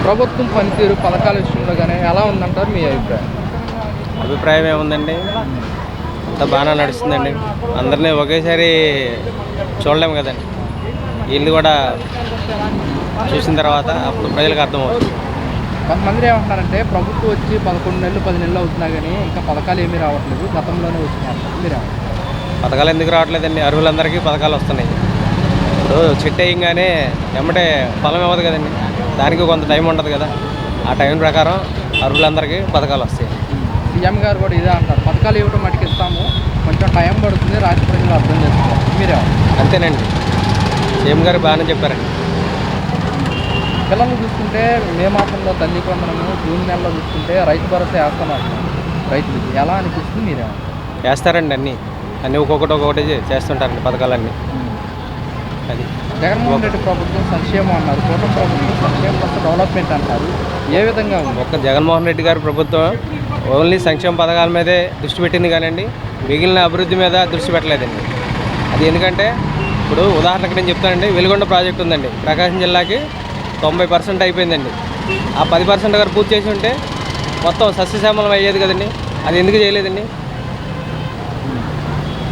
ప్రభుత్వం పనితీరు పథకాల విషయంలో కానీ ఎలా ఉందంటారు మీ అభిప్రాయం? అభిప్రాయం ఏముందండి, అంత బాగానే నడుస్తుందండి. అందరినీ ఒకేసారి చూడలేము కదండి. వీళ్ళు కూడా చూసిన తర్వాత అప్పుడు ప్రజలకు అర్థమవుతుంది. కొంతమంది ఏమంటున్నారంటే ప్రభుత్వం వచ్చి 11 నెలలు 10 నెలలు అవుతున్నా కానీ ఇంకా పథకాలు ఏమీ రావట్లేదు, గతంలోనే వచ్చినారు. మీరేమంటారు? పథకాలు ఎందుకు రావట్లేదండి? అర్హులందరికీ పథకాలు వస్తున్నాయి. ఇప్పుడు చిట్ వేయంగానే ఎమ్మటే ఫలం ఇవ్వదు కదండి, దానికి కొంత టైం ఉంటుంది కదా. ఆ టైం ప్రకారం అర్హులందరికీ పథకాలు వస్తాయి. సీఎం గారు కూడా ఇదే అంటారు, పథకాలు ఇవ్వడం మటుకు ఇస్తాము, కొంచెం టైం పడుతుంది, రాష్ట్ర ప్రజలు అర్థం చేసుకోవాలి. మీరేమంటారు? అంతేనండి, సీఎం గారు బాగానే చెప్పారండి. పిల్లలు చూసుకుంటే మే మాసంలో తల్లి కొందరము, జూన్ నెలలో చూసుకుంటే రైతు భరోసా వేస్తున్నారు రైతులకి. ఎలా అనిపిస్తుంది? మీరేమంటారు? వేస్తారండి, అన్నీ ఒక్కొక్కటి చేస్తుంటారండి పథకాలన్నీ. అది జగన్మోహన్ రెడ్డి ప్రభుత్వం సంక్షేమం అన్నారు, కూటమి ప్రభుత్వం సంక్షేమం ప్లస్ డెవలప్మెంట్ అంటారు. ఏ విధంగా ఉంది? ఒక్క జగన్మోహన్ రెడ్డి గారి ప్రభుత్వం ఓన్లీ సంక్షేమ పథకాల మీదే దృష్టి పెట్టింది కానండి, మిగిలిన అభివృద్ధి మీద దృష్టి పెట్టలేదండి. అది ఎందుకంటే ఇప్పుడు ఉదాహరణకు నేను చెప్తానండి, వెలుగొండ ప్రాజెక్ట్ ఉందండి, ప్రకాశం జిల్లాకి 90% అయిపోయిందండి. ఆ 10% గారు పూర్తి చేసి ఉంటే మొత్తం సస్యశ్యామలం అయ్యేది కదండి. అది ఎందుకు చేయలేదండి?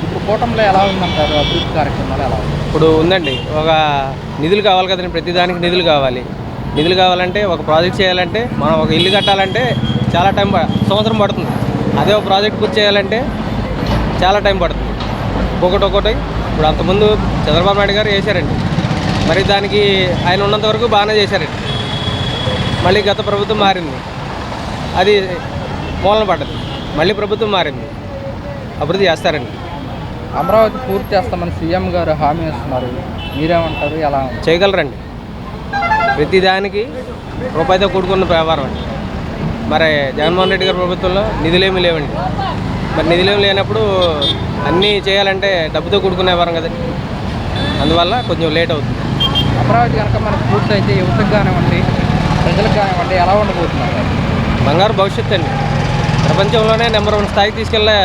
ఇప్పుడు కూటమిలో ఎలా ఉందంటారు? అభివృద్ధి కార్యక్రమాలు ఎలా ఉంది? ఇప్పుడు ఉందండి, ఒక నిధులు కావాలి కదండి, ప్రతిదానికి నిధులు కావాలి. నిధులు కావాలంటే ఒక ప్రాజెక్ట్ చేయాలంటే, మనం ఒక ఇల్లు కట్టాలంటే చాలా టైం సంవత్సరం పడుతుంది. అదే ఒక ప్రాజెక్ట్ పూర్తి చేయాలంటే చాలా టైం పడుతుంది. ఒక్కొక్కటి ఇప్పుడు అంతకుముందు చంద్రబాబు నాయుడు గారు చేశారండి, మరి దానికి ఆయన ఉన్నంత వరకు బాగానే చేశారండి. మళ్ళీ గత ప్రభుత్వం మారింది, అది మూలన పడ్డది. మళ్ళీ ప్రభుత్వం మారింది, అభివృద్ధి చేస్తారండి. అమరావతి పూర్తి చేస్తామని సీఎం గారు హామీ ఇస్తున్నారు, మీరేమంటారు? ఎలా ఉంది? చేయగలరండి, ప్రతిదానికి రూపాయితో కూడుకున్న వ్యాపారం అండి. మరి జగన్మోహన్ రెడ్డి గారి ప్రభుత్వంలో నిధులేమీ లేవండి. మరి నిధులేమి లేనప్పుడు అన్నీ చేయాలంటే డబ్బుతో కూడుకునే వ్యాపారం కదండి, అందువల్ల కొంచెం లేట్ అవుతుంది. అమరావతి కనుక మనకు పూర్తి అయితే యువతకు కానివ్వండి, ప్రజలకు కానివ్వండి, ఎలా ఉండబోతున్నారు? బంగారు భవిష్యత్తు అండి, ప్రపంచంలోనే నెంబర్ 1 స్థాయికి తీసుకెళ్ళే